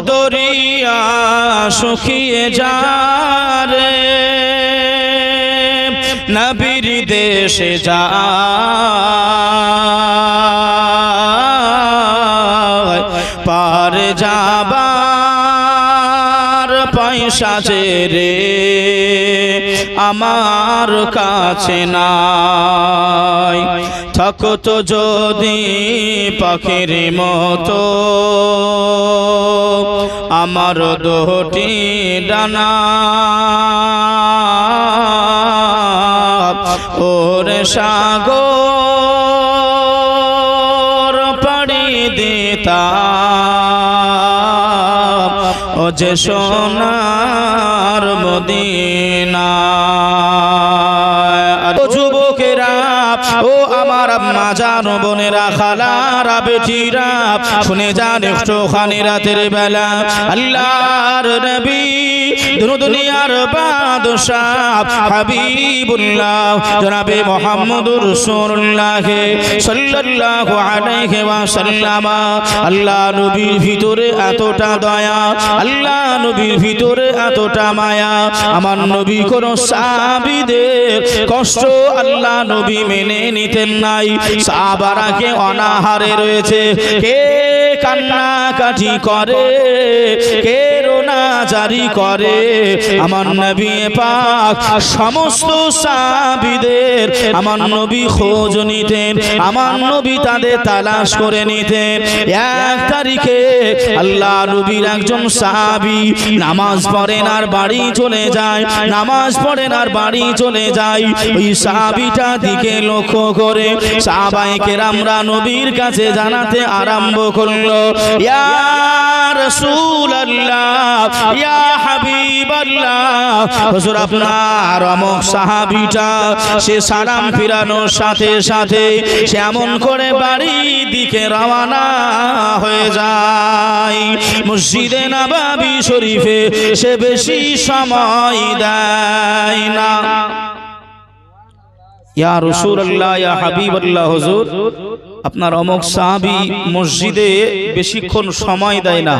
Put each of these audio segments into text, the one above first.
দরিয়া শুকিয়ে যারে নবীর দেশে যায় পার যাবার পয়সা যে রে আমার কাছে নাই থাকতো যদি পাখির মতো আমার দুটি ডানা ওরে সাগর পাড়ি দিতাম ও যে সোনার মদিনা ও যুবকেরা ও আমার আম্মা জান বোনেরা খালারা বেটিরা শুনে যান একটুখানি রাতের বেলা আল্লাহর নবী দুনিয়ার বাদশাহ হাবিবুল্লাহ জনাবে মুহাম্মদুর রাসূলুল্লাহ সাল্লাল্লাহু আলাইহি ওয়াসাল্লাম আল্লাহ নবীর ভিতরে এতটা দয়া আল্লাহ নবীর ভিতরে এতটা মায়া আমার নবী কোন সাহাবীদের কষ্ট আল্লাহ নবী মেনে নিতেন নাই সাহাবারা কে অনাহারে রয়েছে কে কান্নাকাটি করে কে রোনা জারি করে আমার নবী পাক সমস্ত সাহাবীদের আমার নবী খোঁজ নিতেন আমার নবী তাদের তালাশ করে নিতেন এক তারিখে আল্লাহ নবীর একজন সাহাবী নামাজ পড়েন আর বাড়ি চলে যায় নামাজ পড়েন আর বাড়ি চলে যায় ওই সাহাবীটা দিকে লক্ষ্য করে সাহাবায়ে কেরামরা নবীর কাছে জানাতে আরম্ভ করলো ইয়া রাসূলুল্লাহ ইয়া হাবিবাল্লাহ হুজুর আপনার অমুক সাহাবীটা সে সালাম ফিরানোর সাথে সাথে সে এমন করে বাড়ির দিকে রওনা হয়ে যায় মসজিদে নববী শরীফে সে বেশি সময় দেয় না ইয়া রাসূলুল্লাহ ইয়া হাবিবাল্লাহ হুজুর আপনার অমুক সাহাবী মসজিদে বেশিক্ষণ সময় দেয় না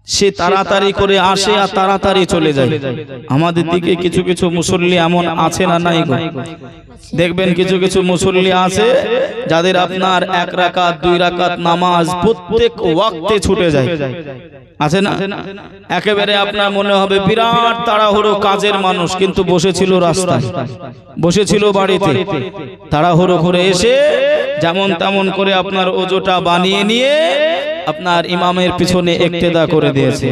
সে তাড়াতাড়ি করে আসে আর তাড়াতাড়ি চলে যায় আমাদের দিকে কিছু কিছু মুসল্লি এমন আছে না নাই গো দেখবেন কিছু কিছু মুসল্লি আছে যাদের আপনার এক রাকাত দুই রাকাত নামাজ প্রত্যেক ওয়াক্তে ছুটে যায় আছে না একেবারে আপনার মনে হবে বিরাট তাড়াহুড়ো কাজের মানুষ কিন্তু বসেছিল রাস্তায় বসেছিল বাড়িতে তাড়াহুড়ো করে এসে যেমন তেমন করে আপনার ওজোটা বানিয়ে নিয়ে আপনার ইমামের পিছনে ইক্তেদা করে দিয়েছে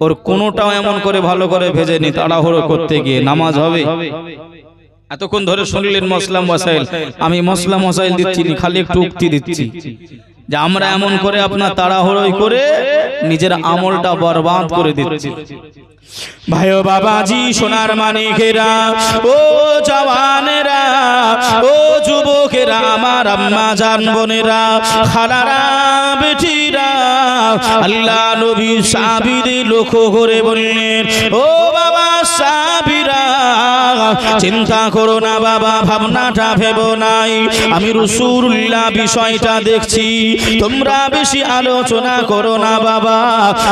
ওর কোনোটাও এমন করে ভালো করে ভেজেনি তাড়াহুড়ো করতে গিয়ে নামাজ হবে এতক্ষণ ধরে শুনলেন মসলা মসাইল আমি মসলা মসাইল দিচ্ছি না খালি একটু উক্তি দিচ্ছি যে আমরা এমন করে আপনার তাড়াহুড়োই করে নিজের আমলটা বরবাদ করে দিচ্ছি ভাই ও বাবাজি সোনার মানিকেরা ও জওয়ানেরা ও যুবকেরা আমার আম্মা জান বোনেরা খালারা বেটিরা আল্লাহ নবী সাহাবীদের লক্ষ্য করে বললেন ও বাবা সাহাবীরা চিন্তা করো না বাবা ভাবনাটা ভেবো নাই আমি রাসূলুল্লাহ বিষয়টা দেখছি তোমরা বেশি আলোচনা করো না বাবা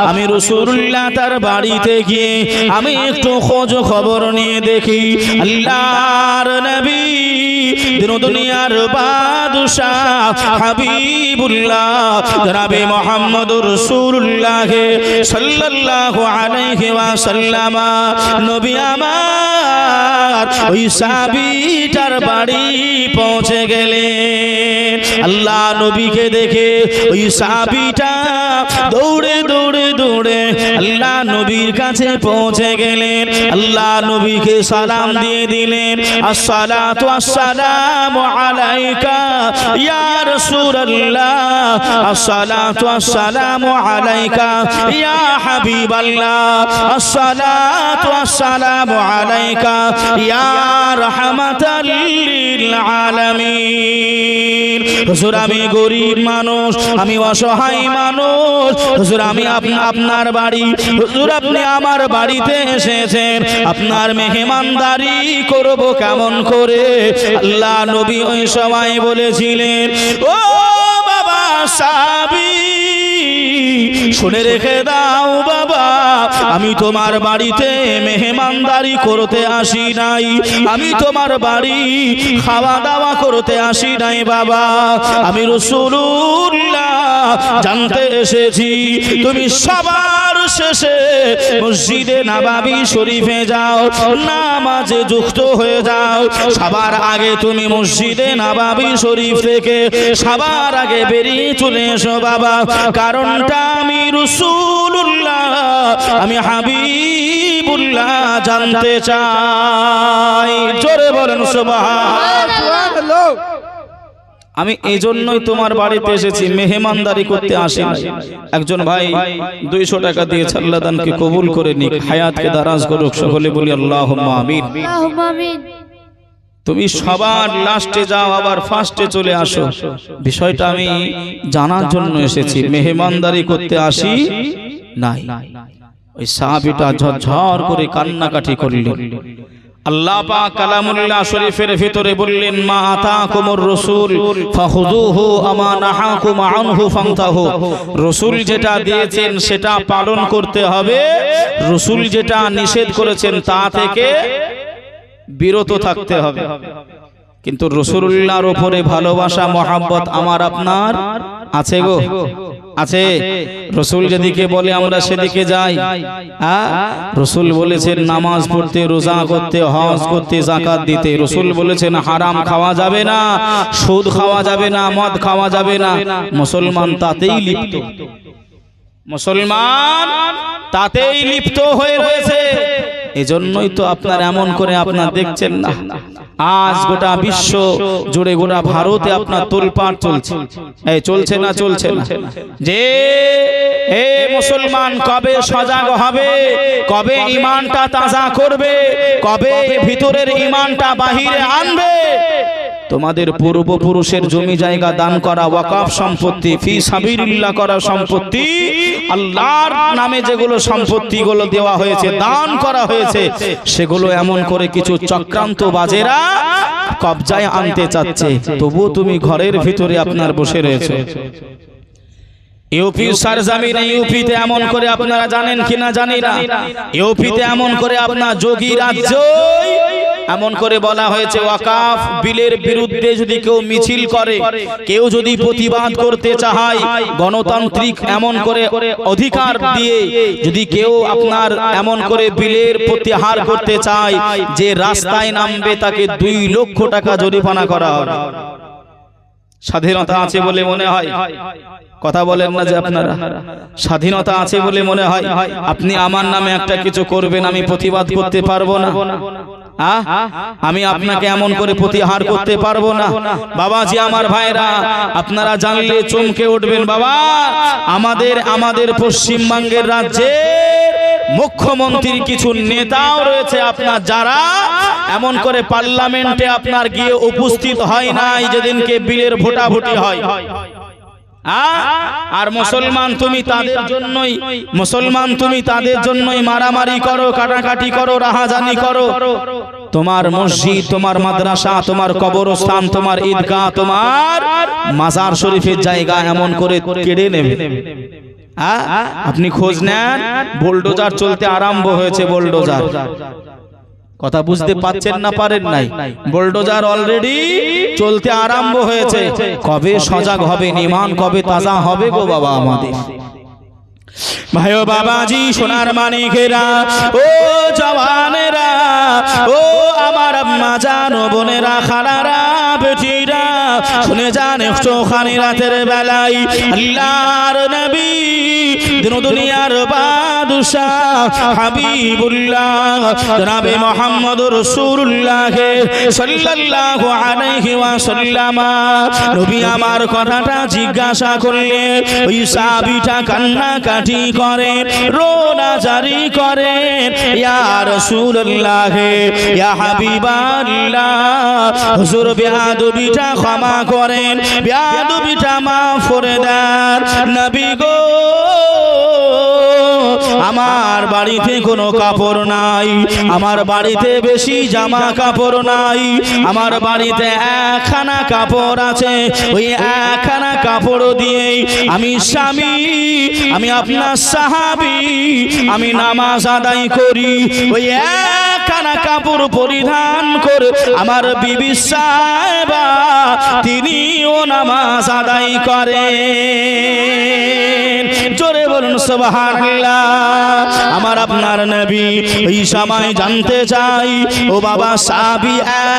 আমি রাসূলুল্লাহ তার বাড়িতে গিয়ে আমি একটু খোঁজ খবর নিয়ে দেখি আল্লাহর নবী দুনিয়ার বাদশাহ হাবিবুল্লাহ জনাবে মুহাম্মদুর রাসূলুল্লাহ সাল্লাল্লাহু আলাইহি ওয়াসাল্লাম নবী আমার ওই সাহাবীটার বাড়ি পৌঁছে গেলেন আল্লাহ নবীকে দেখে ওই সাহাবীটা দৌড়ে দৌড়ে দৌড়ে আল্লাহ নবীর কাছে পৌঁছে গেলেন আল্লাহ নবীকে সালাম দিয়ে দিলেন আসসালাতু আসসালামু আলাইকা ইয়া রাসূলুল্লাহ আসসালাতু আসসালামু আলাইকা ইয়া হাবিবাল্লাহ আসসালাতু আসসালামু আলাইকা ইয়া রাহমাতাল লিল আলামিন হুজুর আমি গরীব মানুষ আমি অসহায় মানুষ হুজুর আমি আপনার বাড়ি হুজুর আপনি আমার বাড়িতে এসেছেন আপনার মেহমানদারি করব কেমন করে আল্লাহ নবী ওই সময় বলেছিলেন ও বাবা সাহাবী শুনে রেখে দাও বাবা, আমি তোমার বাড়িতে মেহমানদারি করতে আসি নাই, আমি তোমার বাড়ি খাওয়া দাওয়া করতে আসি নাই বাবা, আমি রাসূলুল্লাহ জানতে এসেছি তুমি সবার শেষে মসজিদে নববী শরীফে যাও, নামাজে যুক্ত হয়ে যাও, সবার আগে তুমি মসজিদে নববী শরীফ থেকে সবার আগে বেরিয়ে চলে এসো বাবা, কারণটা আমি রাসূলুল্লাহ, আমি হাবিবুল্লাহ জানতে চাই। জোরে বলেন সুবহানাল্লাহ। আমি এই জন্যই তোমার বাড়িতে এসেছি, মেহমানদারি করতে আসি না। একজন ভাই 200 টাকা দিয়েছে, আল্লাহ দানকে কবুল করে নিক, হায়াতকে দারাজ করুক, সকলে বলি আল্লাহুম্মা আমিন। আল্লাহুম্মা আমিন। তুমি সবার লাস্টে যাও আবার ফার্স্টে চলে আসো, বিষয়টা আমি জানার জন্য এসেছি, মেহমানদারি করতে আসি নাই। ওই সাহাবীটা ঝরঝর করে কান্নাকাটি করলেন। আল্লাহ পাক কালামুল্লাহ শরীফের ভিতরে বললেন, মা আতাকুমুর রাসূল ফাখুযুহু আমা নাহাকুম আনহু ফান্তাহু। রাসূল যেটা দিয়েছেন সেটা পালন করতে হবে, রাসূল যেটা নিষেধ করেছেন তা থেকে বিরত থাকতে হবে। কিন্তু রাসূলুল্লাহর উপরে ভালোবাসা মহব্বত আমার আপনার আছে গো, আছে? রাসূল যেদিকে বলে আমরা সেদিকে যাই। রাসূল বলেছেন নামাজ পড়তে, রোজা করতে, হজ করতে, যাকাত দিতে। রাসূল বলেছেন হারাম খাওয়া যাবে না, সুদ খাওয়া যাবে না, মদ খাওয়া যাবে না। মুসলমান তাতেই লিপ্ত, মুসলমান তাতেই লিপ্ত হয়ে রয়েছে। এজন্যই তো আপনার এমন করে আপনার দেখছেন না, আজ গোটা বিশ্ব জুড়ে, গোটা ভারতে আপনার তোলপাড় চলছে। এই চলছে না, চলছে না? যে হে মুসলমান, কবে সজাগ হবে, কবে ঈমানটা তাজা করবে, কবে ভিতরের ঈমানটা বাহিরে আনবে? তোমাদের পূর্বপুরুষের জমি জায়গা দান করা, ওয়াকফ সম্পত্তি, ফি সাবিলিল্লাহ করা সম্পত্তি, আল্লাহর নামে যেগুলো সম্পত্তিগুলো দেওয়া হয়েছে, দান করা হয়েছে, সেগুলো এমন করে কিছু চক্রান্ত বাজেরা কবজায় আনতে চাচ্ছে, তবু তুমি ঘরের ভিতরে আপনার বসে রয়েছে। ইউপি সরজমিনে, ইউপিতে এমন করে আপনারা জানেন কিনা জানি না, ইউপিতে এমন করে আপনার যোগী রাজ্য এমন করে বলা হয়েছে, ওয়াকফ বিলের বিরুদ্ধে যদি কেউ মিছিল করে, কেউ যদি প্রতিবাদ করতে চায়, গণতান্ত্রিক এমন করে অধিকার দিয়ে যদি কেউ আপনার এমন করে বিলের প্রত্যাহার করতে চায়, যে রাস্তায় নামবে তাকে 2 লক্ষ টাকা জরিমানা করা হবে। স্বাধীনতা আছে বলে মনে হয়? কথা বলেন না যে আপনারা স্বাধীনতা আছে বলে মনে হয় আপনি আমার নামে একটা কিছু করবেন, আমি প্রতিবাদ করতে পারবো না? আমি আপনাকে এমন করে প্রতিহার করতে পারবো না। বাবাজি আমার ভাইরা, আপনারা জানলে চমকে উঠবেন। বাবা, আমাদের পশ্চিমবঙ্গের রাজ্যে মুখ্যমন্ত্রীর কিছু নেতাও রয়েছে আপনার, যারা এমন করে পার্লামেন্টে আপনার গিয়ে উপস্থিত হয় নাই যেদিনকে বিলের ভোটাভুটি হয়। আর মুসলমান তুমি তাদের জন্যই মারামারি করো, কাটাকাটি করো, রাহাজানি করো। তোমার মসজিদ, তোমার মাদ্রাসা, তোমার কবরস্থান, তোমার ঈদগাহ, তোমার মাজার শরীফের জায়গা এমন করে কেড়ে নেবে। আপনি খোঁজ নেন, বুলডোজার চলতে আরম্ভ হয়েছে। বুলডোজার, কথা বুঝতে পাচ্ছেন না পারেন নাই? বুলডোজার অলরেডি চলতে আরম্ভ হয়েছে। কবে সজাগ হবে, ঈমান কবে তাজা হবে গো বাবা আমাদের? ভাই ও বাবাজি, সোনার মানিকেরা, ও জওয়ানেরা, ও আমার আম্মা জান, বোনেরা, খালারা, বেটিরা, শুনে যান একটুখানি রাতের বেলায় আল্লাহর নবী, দুনিয়ার বাদশাহ হাবিবুল্লাহ জনাবে মুহাম্মদুর রাসূলুল্লাহ সাল্লাল্লাহু আলাইহি ওয়াসাল্লাম নবী আমার কথাটা জিজ্ঞাসা করলে ওই সাহাবীটা কান্নাকাটি করে, রোনা জারি করে, ইয়া রাসূলুল্লাহ, ইয়া হাবিবাল্লাহ, হুজুর বেয়াদবিটা ক্ষমা করেন, বেয়াদবিটা মাফ করে দেন। নবী গো, আমার বাড়িতে কোনো কাপড় নাই, আমার বাড়িতে বেশি জামা কাপড় নাই, আমার বাড়িতে একখানা কাপড় আছে, ওই একখানা কাপড় দিয়ে আমি স্বামী, আমি আপনার সাহাবী, আমি নামাজ আদায় করি। ওই একখানা কাপড় পরিধান করে আমার বিবি সাহেবা তিনিও নামাজ আদায় করেন। জোরে বলুন সুবহানাল্লাহ। আমার আপনার নবী এই সময় জানতে চাই, ও বাবা সাহাবী,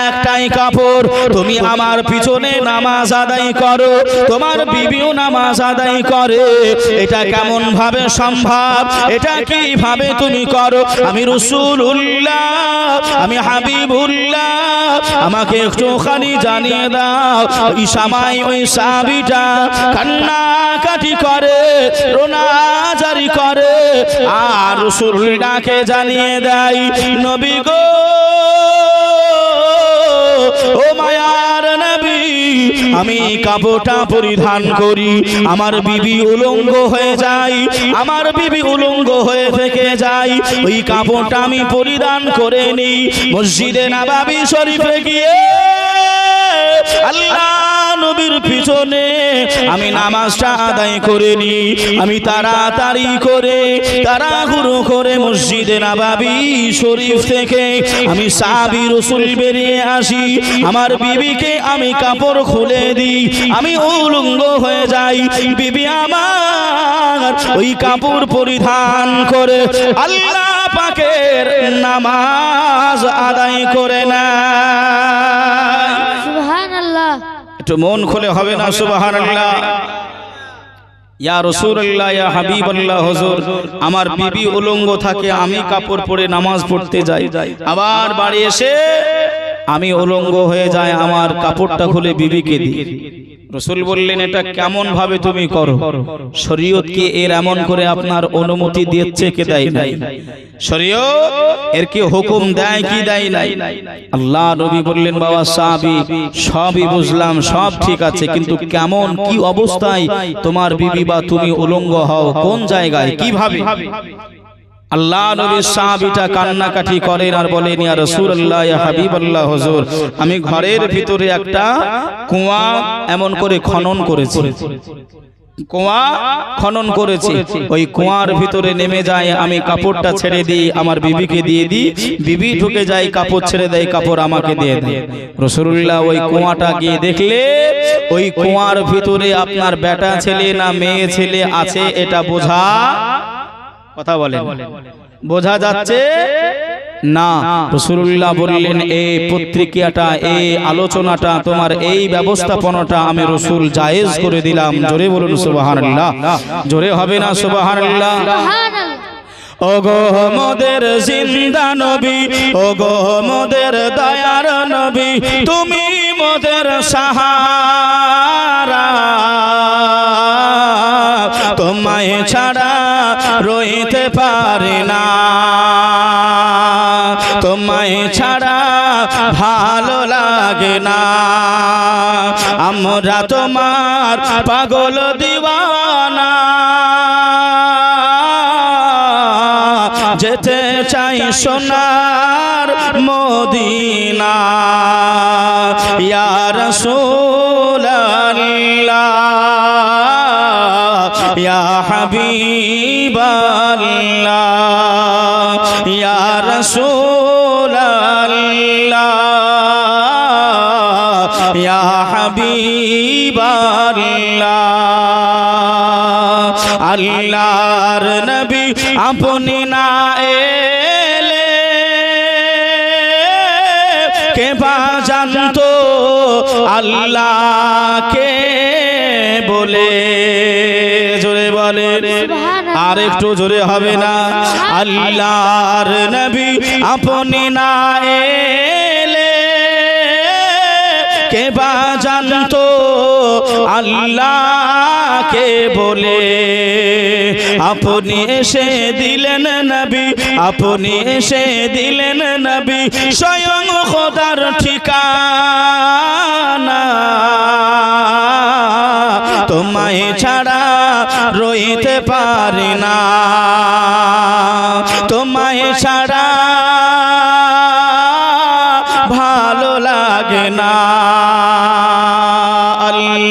একটাই কাপড়, তুমি আমার পিছনে নামাজ আদায় করো, তোমার বিবিও নামাজ আদায় করে, এটা কেমন ভাবে সম্ভব? এটা কিভাবে তুমি করো? আমি রাসূলুল্লাহ, আমি হাবিবুল্লাহ, আমাকে একটুখানি জানিয়ে দাও। ওই সময় ওই সাহাবীটা কান্নাকাটি করে, রোনাজারি করে, আর রাসূলকে জানিয়ে দেয়, নবী গো, ও মায়ার নবী, আমি কাপড়টা পরিধান করি, আমার বিবি উলঙ্গ হয়ে যায়, আমার বিবি উলঙ্গ হয়ে থেকে যায়, ওই কাপড়টা আমি পরিধান করে নিই, মসজিদে নববী শরীফে গিয়ে আল্লাহ নবীর পিছনে আমি নামাজটা আদায় করে নিই। আমি তাড়াতাড়ি করে, তাড়াহুড়ো করে মসজিদে নববী শরীফ থেকে আমি সাহাবী রাসূল বেরিয়ে আসি, আমার বিবিকে আমি কাপড় খুলে দিই, আমি উলঙ্গ হয়ে যাই, বিবি আমার ওই কাপড় পরিধান করে আল্লাহ পাকের নামাজ আদায় করে না। সুবহানাল্লাহ। একটু মন খুলে হবে না সুবহানাল্লাহ? ইয়া রাসূলুল্লাহ, ইয়া হাবিবাল্লাহ, হুজুর আমার বিবি উলঙ্গ থাকে, আমি কাপড় পরে নামাজ পড়তে যাই, আবার বাড়ি এসে আমি উলঙ্গ হয়ে যায়, আমার কাপড়টা খুলে বিবিকে দিই। রাসূল বললেন, এটা কেমন ভাবে তুমি করো? শরীয়ত কি এর এমন করে আপনার অনুমতি দিয়েছে কে দেয় নাই? শরীয়ত এর কি হুকুম দেয় কি দেয় নাই? আল্লাহ নবী বললেন, বাবা সাহাবী, সবই বুঝলাম, সব ঠিক আছে, কিন্তু কেমন কি অবস্থায় তোমার বিবি বা তুমি উলঙ্গ হও, কোন জায়গায়, কিভাবে? আল্লাহ নবী সাহাবীটা কান্নাকাটি করেন আর বলেন, ইয়া রাসূলুল্লাহ, ইয়া হাবিবাল্লাহ, হুজুর আমি ঘরের ভিতরে একটা কুয়া এমন করে খনন করেছি, কুয়া খনন করেছি, ওই কুয়ার ভিতরে নেমে যায়, আমি কাপড়টা ছেড়ে দিই, আমার বিবিকে দিয়ে দিই, বিবি ঢুকে যায়, কাপড় ছেড়ে দেয়, কাপড় আমাকে দিয়ে দেয়। রাসূলুল্লাহ ওই কুয়াটা গিয়ে দেখলে ওই কুয়ার ভিতরে আপনার বেটা ছেলে না মেয়ে ছেলে আছে, এটা বোঝা, কথা বলেন, বোঝা যাচ্ছে না। রাসূলুল্লাহ বললেন, এই পত্রিকাটা, এই আলোচনাটা, তোমার এই ব্যবস্থাপনাটা আমি রাসূল জায়েজ করে দিলাম। জোরে বলুন সুবহানাল্লাহ। জোরে হবে না সুবহানাল্লাহ? ওগো মোদের জিন্দা নবী, ওগো মোদের দয়ার নবী, তুমি মোদের সাহারা, তোমায় ছাড়া রইতে পারি না, তোমায় ছাড়া ভালো লাগে না, আমরা তোমার পাগল দিওয়ানা, যেতে চাই সোনার মদিনা, ইয়া রাসূলুল্লাহ, ইয়া হাবিবাল্লাহ, ইয়া রাসূলুল্লাহ, ইয়া হাবিবাল্লাহ। আল্লাহর নবী আপনি না এলে কে বা জানতো আল্লাহকে বলে? জোরে বলে, আর একটু জোরে হবে না? আল্লাহর নবী আপনি না এলে কে বা জানতো আল্লাহকে বলে? আপনি এসে দিলেন নবী, আপনি এসে দিলেন নবী, স্বয়ং খোদার ঠিকানা, তোমায় ছাড়া রইতে পারি না।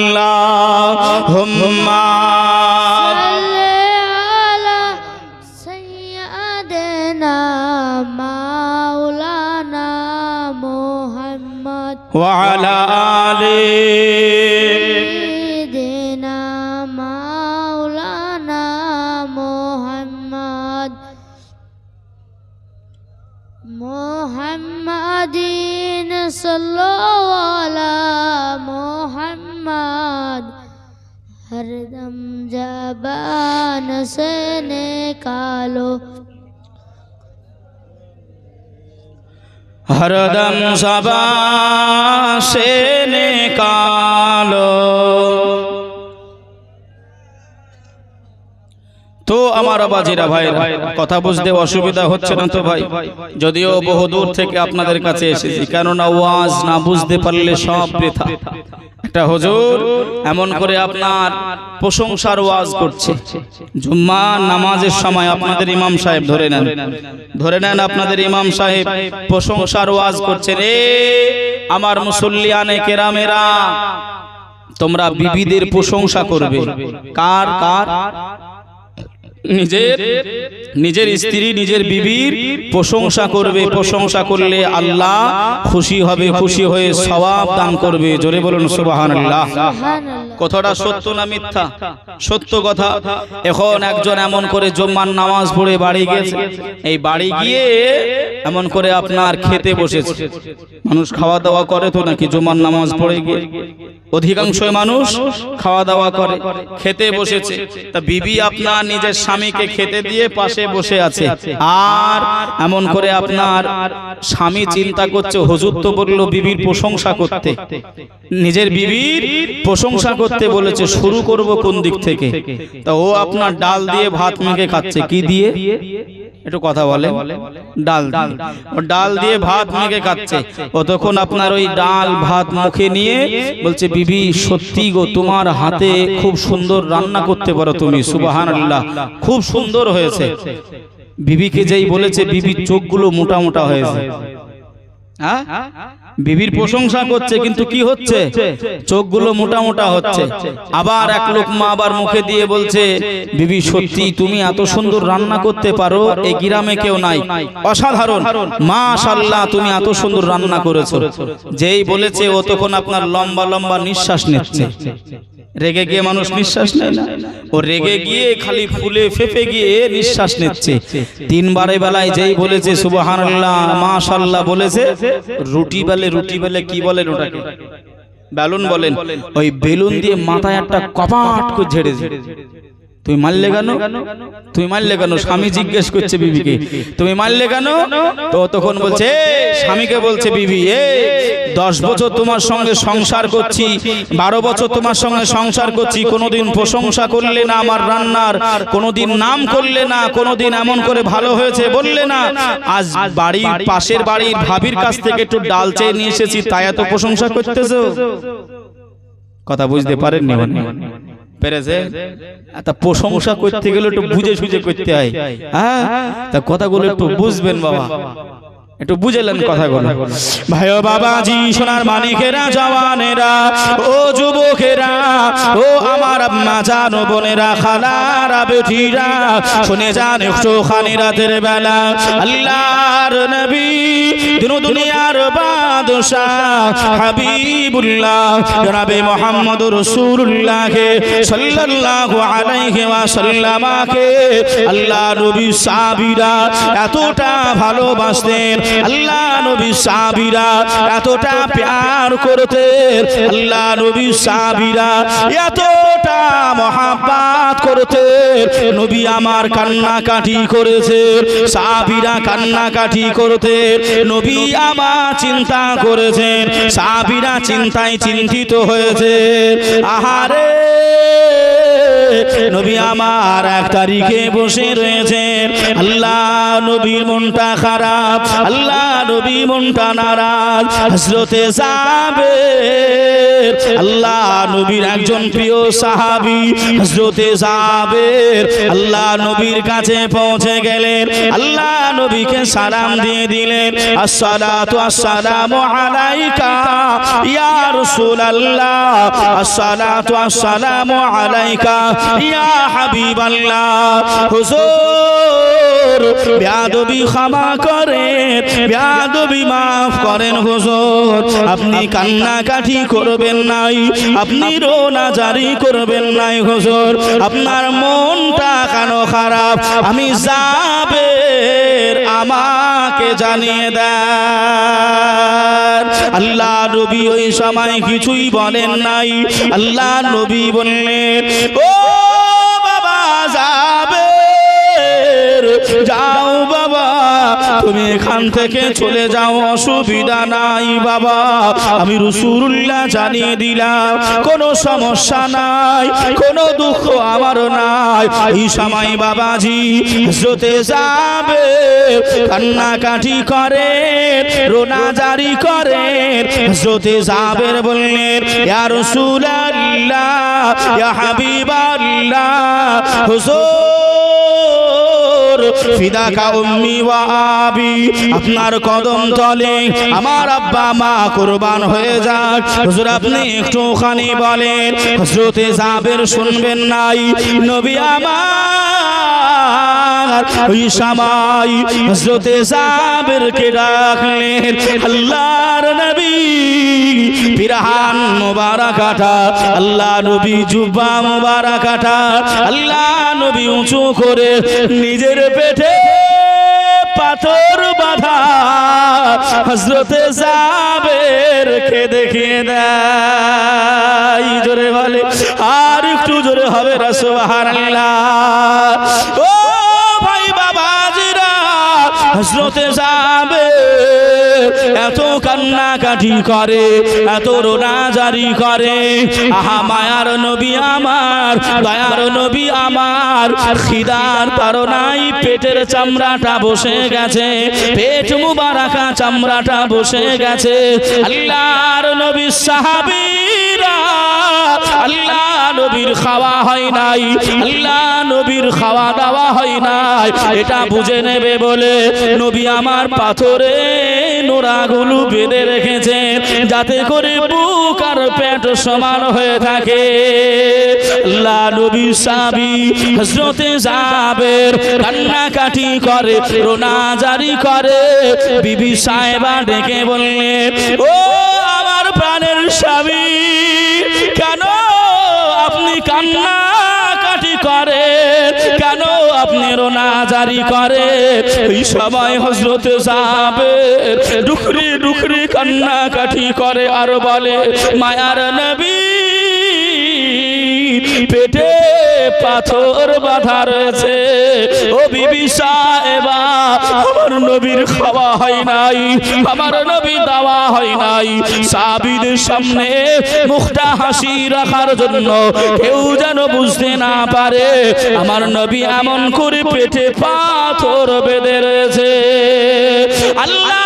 আল্লাহুম্মা وعلى آل سيدنا مولانا محمد صلى على محمد हर दम ज़बान से निकालो हरदम ज़बान से निकालो। তো আমার বাজিরা ভাইরা, কথা বুঝতে অসুবিধা হচ্ছে না তো ভাই? যদিও বহুদূর থেকে আপনাদের কাছে এসেছি, কেননা ওয়াজ না বুঝতে পারলে সব বৃথা। একটা হুজুর এমন করে আপনার প্রশংসার ওয়াজ করছে, জুম্মা নামাজের সময় আপনাদের ইমাম সাহেব ধরে নেন আপনাদের ইমাম সাহেব প্রশংসার ওয়াজ করছেন। রে আমার মুসল্লিয়ানে কেরামেরা, তোমরা বিবিদের প্রশংসা করবে। কার কার? নিজের স্ত্রী নিজের বিবির প্রশংসা করবে। প্রশংসা করলে আল্লাহ খুশি হবে, খুশি হয়ে সওয়াব দান করবে। জোরে বলুন সুবহানাল্লাহ। কথাটা সত্য না মিথ্যা? সত্য কথা। এখন একজন এমন করে জুম্মার নামাজ পড়ে বাড়ি গেছে, এই বাড়ি গিয়ে এমন করে আপনার খেতে বসেছে। মানুষ খাওয়া দাওয়া করে তো নাকি জুম্মার নামাজ পড়ে গিয়ে? অধিকাংশ মানুষ খাওয়া দাওয়া করে, খেতে বসেছে। তা বিবি আপনার নিজের স্বামীকে খেতে দিয়ে পাশে বসে আছে, আর এমন করে আপনার স্বামী চিন্তা করছে, হুজুর তো বলল বিবির প্রশংসা করতে, নিজের বিবির প্রশংসা করতে বলেছে, শুরু করব কোন দিক থেকে? তা ও আপনার ডাল দিয়ে ভাত মেখে খাচ্ছে। কি দিয়ে? একটু কথা বলে। ডাল দিয়ে। ও ডাল দিয়ে ভাত মেখে খাচ্ছে। ও তখন আপনার ওই ডাল ভাত মুখে নিয়ে বলছে, বিবি সত্যি গো, তোমার হাতে খুব সুন্দর রান্না করতে পারো তুমি, সুবহানাল্লাহ, খুব সুন্দর হয়েছে। বিবিকে যেই বলেছে, বিবির চোখগুলো মোটা মোটা হয়েছে। হ্যাঁ, বিবির প্রশংসা করছে, কিন্তু কি হচ্ছে? চোখগুলো মোটা মোটা হচ্ছে। আবার এক লোকমা আবার মুখে দিয়ে বলছে, বিবি সত্যি তুমি এত সুন্দর রান্না করতে পারো, এই গ্রামে কেউ নাই, অসাধারণ, মাশাআল্লাহ তুমি এত সুন্দর রান্না করেছো। যেই বলেছে, ও তখন আপনার লম্বা লম্বা নিঃশ্বাস নিচ্ছে। রেগে গিয়ে মানুষ নিঃশ্বাস নেয় না, ও রেগে গিয়ে খালি ফুলে ফেপে গিয়ে নিঃশ্বাস নিচ্ছে। তিনবারে বেলায় যেই বলেছে সুবহানাল্লাহ মাশাআল্লাহ বলেছে, রুটি বেলে কি বলেন ওটাকে? বেলুন বলেন। ওই বেলুন দিয়ে মাথায় একটা কপাট করে ঝেড়েছে। তুমি মারলে কেন? তুমি মারলে কেন? স্বামী জিজ্ঞেস করছে বিবিকে, তুমি মারলে কেন? তো তখন বলছে, স্বামীকে বলছে, বিবি 10 বছর তোমার সঙ্গে সংসার করছি, 12 বছর তোমার সঙ্গে সংসার করছি, কোনোদিন প্রশংসা করলে না আমার রান্নার, কোনোদিন নাম করলে না, কোনোদিন এমন করে ভালো হয়েছে বললে না। আজ বাড়ির পাশের বাড়ির ভাবির কাছ থেকে একটু ডাল চেয়ে নিয়ে এসেছি, তাই এত প্রশংসা করতেছো। কথা বুঝতে পারেননি? পেরেছে? তা প্রশংসা করতে গেলে একটু বুঝে সুঝে করতে হয়। হ্যাঁ, তা কথাগুলো একটু বুঝবেন বাবা, একটু বুঝেলেন কথাগুলো। ভাই ও বাবাজি, সোনার মানিকেরা, জওয়ানেরা, ও যুবকেরা, ও আমার আম্মা জান, বোনেরা, খালারা, বেটিরা, শুনে যান একটুখানি রাতের বেলা আল্লাহর নবী, দুনিয়ার বাদশাহ হাবিবুল্লাহ জনাবে মুহাম্মদুর রাসূলুল্লাহকে সাল্লাল্লাহু আলাইহি ওয়াসাল্লামকে আল্লাহ নবী সাহাবীরা এতটা ভালোবাসতেন, আল্লাহ নবী সাহাবীরা এতটা প্যার করতেন, আল্লাহ নবী সাহাবীরা এতটা মহব্বত করতেন। নবী আমার কান্নাকাটি করেছে, সাহাবীরা কান্নাকাটি করতেন। নবী আমার চিন্তা করেছেন, সাহাবীরা চিন্তায় চিন্তিত হয়েছে। আহারে নবী আমার 1 তারিখে বসে রয়েছেন। আল্লাহ নবীর মনটা খারাপ, আল্লাহ নবী মনটা নারাজ। হযরতে জাবের, আল্লাহ নবীর একজন প্রিয় সাহাবী হযরতে জাবের আল্লাহ নবীর কাছে পৌঁছে গেলেন। আল্লাহ নবীকে সালাম দিয়ে দিলেন, আসসালাতু আসসালামু আলাইকা ইয়া রাসূলুল্লাহ, আসসালাতু আসসালামু আলাইকা ইয়া হাবিবাল্লাহ। হুজুর বেয়াদবি ক্ষমা করেন, বেয়াদবি মাফ করেন হুজুর। আপনি কান্নাকাটি করবেন নাই, আপনি রোনা জারি করবেন নাই হুজুর। আপনার মনটা কেন খারাপ আমি জাবের, আমাকে জানিয়ে দেন। আল্লাহ নবী ওই সময় কিছুই বলেন নাই। আল্লাহ নবী বললেন, ও বাবা জাবের, যাও বাবা, তুমি এখান থেকে চলে যাও, অসুবিধা নাই বাবা। আমি রাসূলুল্লাহ জানিয়ে দিলাম, কোনো সমস্যা নাই, কোনো দুঃখ আমার নাই। এই সময় বাবাজি হযরতে জাবের কান্নাকাটি করে, রোনা জারি করে। হযরতে জাবের বললেন, ইয়া রাসূলুল্লাহ, ইয়া হাবিবাল্লাহ, হুজুর ফিদাকা উম্মি ওয়া আবি, আপনার কদম তলে আমার আব্বা মা কুরবান হয়ে যাক। হুজুর আপনি একটুখানি বলেন। হযরতে জাবের শুনবেন নাই। নবী আমার ওই সময় হযরতে জাবেরকে ডাকলেন। আল্লাহর নবী পিরাহান মুবারাকাটা, আল্লাহ নবী জুব্বা মুবারাকাটা আল্লাহ নবী উঁচু করে নিজের পেটে পাথর বাঁধা হযরতে জাবেরকে দেখিয়ে দেয়। জোরে বলে, আর একটু জোরে হবে না সুবহানাল্লাহ। ও ভাই বাবাজিরা, হযরতে জাবের এত কান্নাকাটি করে, এত রোনা জারি করে। আহা মায়ার নবী আমার, দয়ার নবী আমার, খিদার তাড়নায় পেটের চামড়াটা বসে গেছে, পেট মুবারাকা চামড়াটা বসে গেছে। আল্লাহর নবী সাহাবীরা, আল্লাহ নবীর খাওয়া হয় নাই, আল্লাহ নবীর খাওয়া দাওয়া হয় নাই, এটা বুঝে নেবে বলে নবী আমার পাথরে নোড়াগুলো বেঁধে রেখেছে, যাতে করে বুক আর পেট সমান হয়ে থাকে। আল্লাহ নবী সাহাবী হযরতে জাবের কান্নাকাটি করে, রোনা জারি করে। বিবি সাহেবা ডেকে বললেন, ও আমার প্রাণের স্বামী, কেন আপনি কান্নাকাটি করেন, কেন আপনি রোনা জারি করেন? এই সময় হযরতে জাবের ডুকরি ডুকরি কান্নাকাটি করে আর বলে, মায়ার নবী পেটে পাথর বাঁধা রয়েছে। ও বিবি সাহেবা, আমার নবীর খাওয়া হয় নাই, আমার নবী দাওয়া হয় নাই। সাহাবীদের সামনে মুখটা হাসি রাখার জন্য কেউ যেন বুঝতে না পারে আমার নবী এমন করে পেটে পাথর বেঁধে রয়েছে। আল্লাহ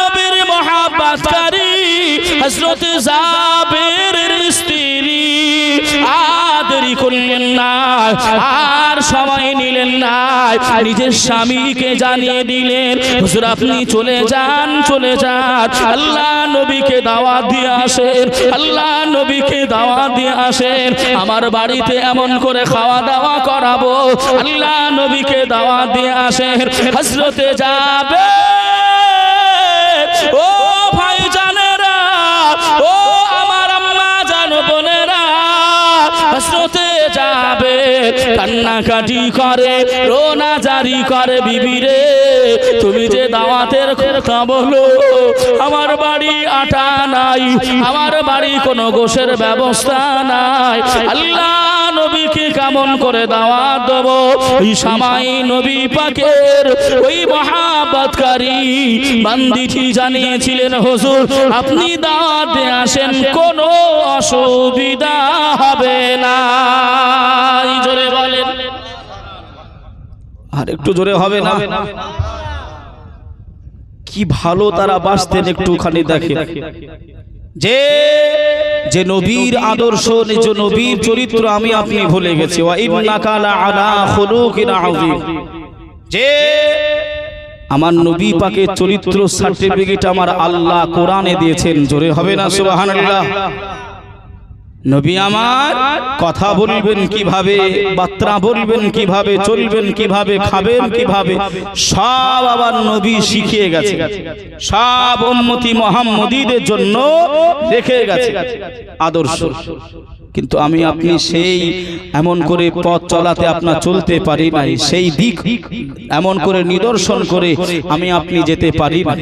নবীর মহাব্বতকারী হযরতে জাবেরের স্ত্রী দেরি করলেন না, আর সময় নিলেন না, নিজের স্বামীকে জানিয়ে দিলেন, হুজুর আপনি চলে যান, চলে যান, আল্লাহ নবীকে দাওয়াত দিয়ে আসেন, আল্লাহ নবীকে দাওয়াত দিয়ে আসেন, আমার বাড়িতে এমন করে খাওয়া দাওয়া করাবো, আল্লাহ নবীকে দাওয়াত দিয়ে আসেন। হযরতে জাবের, ও ভাই জানেরা, ও আমার আম্মা জান বোনেরা, হযরতে জাবের কান্নাকাটি করে, রোনা জারি করে, বিবি রে তুমি যে দাওয়াতের কথা বলো, আমার বাড়ি আটা নাই, আমার বাড়ি কোনো গোশের ব্যবস্থা নাই, আল্লাহ নবীকে কেমন করে দাওয়াত দেব? ওই সময় নবী পাকের ওই মহাব্বতকারী বান্দিটি জানিয়েছিলেন, হুজুর আপনি দাওয়াত দিয়ে আসেন, কোনো অসুবিধা হবে না। আর একটু জোরে হবে না? কি ভালো তারা বাঁচতেন একটুখানি দেখে। যে যে নবীর আদর্শ, নিজ নবীর চরিত্র আমি আপনি ভুলে গেছি। ওয়া ইন্নাকা লাআলা খুলুকিন আযীম। যে আমার নবী পাকের চরিত্র সার্টিফিকেট আমার আল্লাহ কোরআনে দিয়েছেন। জোরে হবে না সুবহানাল্লাহ? নবী আমার কথা বলবেন কিভাবে, বার্তা বলবেন কিভাবে, চলবেন কিভাবে, খাবেন কিভাবে, সব আবার নবী শিখিয়ে গেছে। সব উম্মতি মুহাম্মদীদের জন্য রেখে গেছে আদর্শ। কিন্তু আমি আপনি সেই এমন করে পথ চলাতে আপনার চলতে পারি নাই, সেই দিক এমন করে নিদর্শন করে আমি আপনি যেতে পারি না,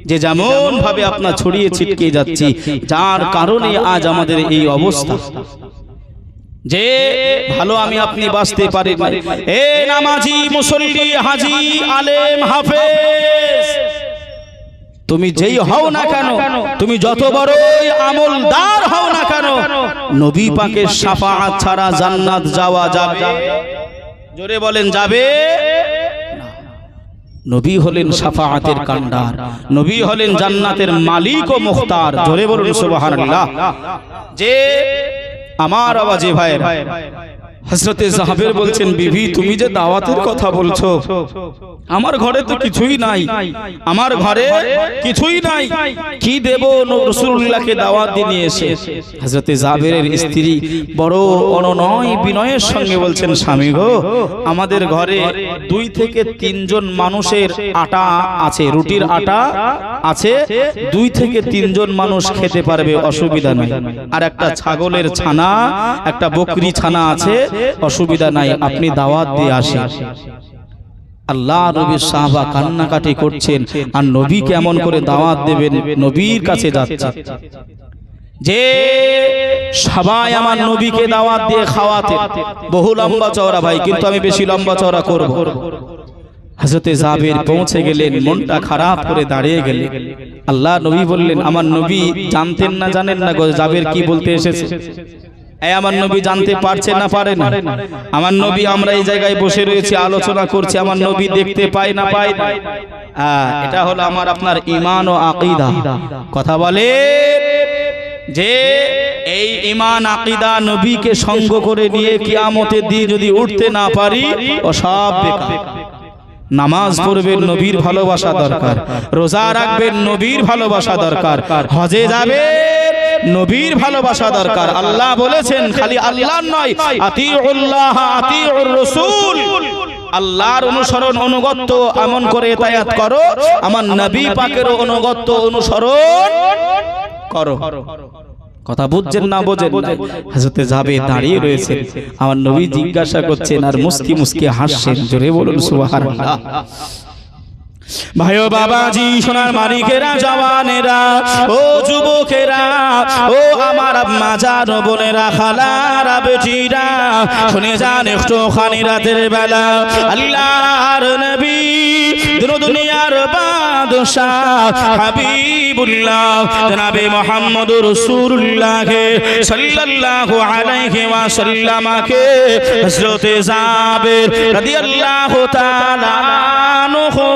যে যেমন ভাবে আপনার ছড়িয়ে ছিটকে যাচ্ছি, যার কারণে আজ আমাদের এই অবস্থা। যে ভালো আমি আপনি বাঁচতে পারি না। এ নামাজি, মুসল্লি, হাজি, আলেম, হাফেজ, তুমি যেই হও না কেন, তুমি যত বড়ই আমলদার হও না কেন, নবী পাকের শাফাআত ছাড়া জান্নাত যাওয়া যাবে? জোরে বলেন, যাবে? নবী হলেন শাফাআতের কান্ডার, নবী হলেন জান্নাতের মালিক ও মুখতার। জোরে বলুন সুবহানাল্লাহ। যে আমার আওয়াজে ভাইরা, হযরতে জাবের বলছেন, বিবি তুমি যে দাওয়াতের কথা বলছো, আমার ঘরে তো কিছুই নাই, আমার ঘরে কিছুই নাই, কি দেব রাসূলুল্লাহকে দাওয়াত দিয়ে এসে? হযরতে জাবেরের স্ত্রী বড় অনুনয় বিনয়ের সঙ্গে বলছেন, স্বামী গো, আমাদের ঘরে 2 থেকে 3 জন মানুষের আটা আছে, রুটির আটা আছে, 2 থেকে 3 জন মানুষ খেতে পারবে, অসুবিধা নেই। আর একটা ছাগলের ছানা, একটা বকরি ছানা আছে, অসুবিধা নাই, আপনি দাওয়াত দিয়ে আসেন। আল্লাহ নবীর সাহাবা কান্নাকাটি করছেন, আর নবী কেমন করে দাওয়াত দেবেন? নবীর কাছে যাচ্ছে। যে সবাই আমার নবীকে দাওয়াত দিয়ে খাওয়াতে, বহু লম্বা চওড়া ভাই, কিন্তু আমি বেশি লম্বা চওড়া করব। হযরতে জাবের পৌঁছে গেলেন, মনটা খারাপ করে দাঁড়িয়ে গেলেন। আল্লাহ নবী বললেন, আমার নবী জানতেন না, জানেন না গো জাবের কি বলতে এসেছে? আমার নবী জানতে পারছে না, পারে না? আমার নবী, আমরা এই জায়গায় বসে রয়েছি, আলোচনা করছি, আমার নবী দেখতে পায় না, পায় না? এটা হলো আমার আপনার ঈমান ও আকীদা। কথা বলে যে এই ঈমান আকীদা নবীকে সঙ্গ করে নিয়ে কিয়ামতের দিন যদি উঠতে না পারি, ও সব বেকার। নামাজ পড়বেন, নবীর ভালোবাসা দরকার। রোজা রাখবেন, নবীর ভালোবাসা দরকার। হজে যাবেন, নবীর ভালোবাসা দরকার। আল্লাহ বলেছেন, খালি আল্লাহ নয়, আতিউল্লাহ আতিউর রাসূল, আল্লাহর অনুসরণ অনুগত্য এমন করে ইতায়াত করো, আমার নবী পাকের অনুগত্য অনুসরণ করো। কথা বুঝছেন না বোঝেন? হযরতে জাবের দাঁড়িয়ে রয়েছেন, আমার নবী জিজ্ঞাসা করছেন আর মুস্কি মুস্কি হাসছেন। জোরে বলুন সুবহানাল্লাহ। ভাইও বাবাজি, সোনার মালিকেরা, জওয়ানেরা, ও যুবকেরা, ও আমার আম্মা জান, বোনেরা, খালারা, বেটিরা, শুনে যান একটুখানি রাতের বেলা আল্লাহর নবী, দুনিয়ার বাদশাহ হাবিবুল্লাহ জনাবে মুহাম্মদুর রাসূলুল্লাহ সাল্লাল্লাহু আলাইহি ওয়াসাল্লামকে হযরতে জাবের রাদিয়াল্লাহু তাআলা আনহু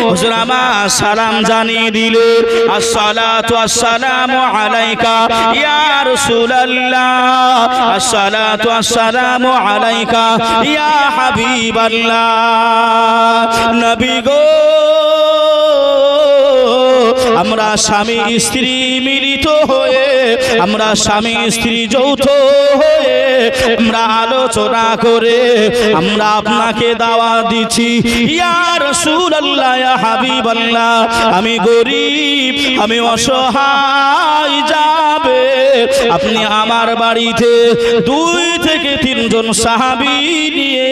হুজুর আমার সালাম জানিয়ে দিলেন, আসসালাতু আসসালামু আলাইকা ইয়া রাসূলুল্লাহ, আসসালাতু আসসালামু আলাইকা ইয়া হাবিবাল্লাহ। নবী গো, আমরা স্বামী স্ত্রী মিলিত হয়ে, আমরা স্বামী স্ত্রী যৌথ হয়ে, আমরা আলোচনা করে আমরা আপনাকে দাওয়াত দিচ্ছি, ইয়া রাসূলুল্লাহ, ইয়া হাবিবাল্লাহ, আমি গরীব, আমি অসহায় যাবে, আপনি আমার বাড়িতে 2 থেকে 3 জন সাহাবী নিয়ে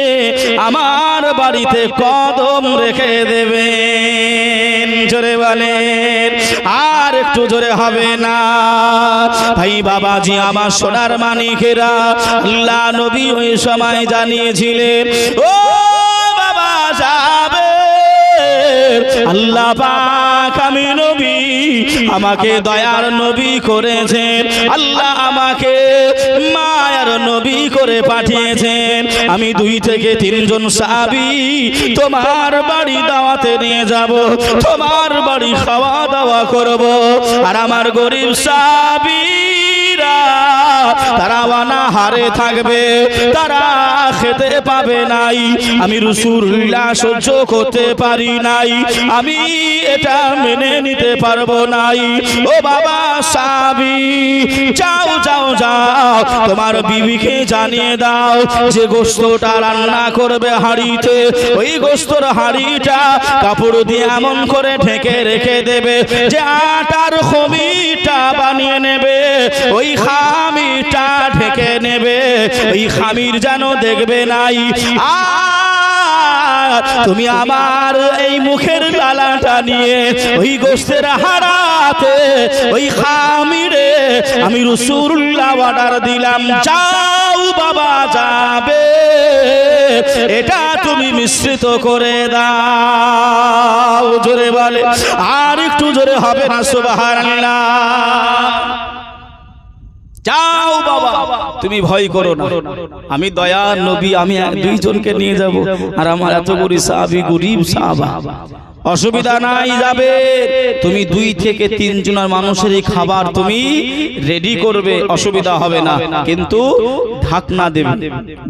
আমার বাড়িতে কদম রেখে দেবেন। জোরে বলেন, আর একটু জোরে হবে না? ভাই বাবাজি, আমার সোনার মানিকেরা, আল্লাহ নবী ওই সময় জানিয়েছিলেন, ও বাবা যাবে, আল্লাহ পাক আমি নবী, আমাকে দয়ার নবী করেছেন, আল্লাহ আমাকে মায়ার নবী করে পাঠিয়েছেন আমি 2 থেকে 3 জন সাহাবী তোমার বাড়ি দাওয়াতে নিয়ে যাব, তোমার বাড়ি খাওয়া দাওয়া করব। আর আমার গরিব সাহাবীরা তারা অনাহারে থাকবে, তারা খেতে পাবে নাই। আমি রাসূলুল্লাহ সহ্য করতে পারি নাই, আমি এটা মেনে নিতে পারবো নাই। ও বাবা সাহাবী, যাও যাও যাও, তোমার বিবিকে জানিয়ে দাও যে গোশতটা রান্না করবে হাঁড়িতে, ওই গোশতের হাঁড়িটা কাপড় দিয়ে এমন করে ঢেকে রেখে দেবে যে আটার খমিটা বানিয়ে নেবে, ওই খামিটা ঢেকে নেবে, ওই খামির যেন দেখবে নাই। তুমি আমার এই মুখের লালাটা নিয়ে ওই গোশতের হাড়াতে ওই খামিরে আমি রাসূলুল্লাহ অর্ডার দিলাম, যাও বাবা যাবে, এটা তুমি মিশ্রিত করে দাও। জোরে বলে, আর একটু জোরে হবে না সুবহানাল্লাহ। যাও বাবা, তুমি ভয় করো না, আমি দয়ার নবী, আমি 2 জনকে নিয়ে যাব, আর আমার এত গরিব সাহাবী, গরিব সাহাবা, অসুবিধা নাই, যাবে। তুমি 2 থেকে 3 জনের মানুষের এই খাবার তুমি রেডি করবে, অসুবিধা হবে না, কিন্তু ঢাকনা দেবে,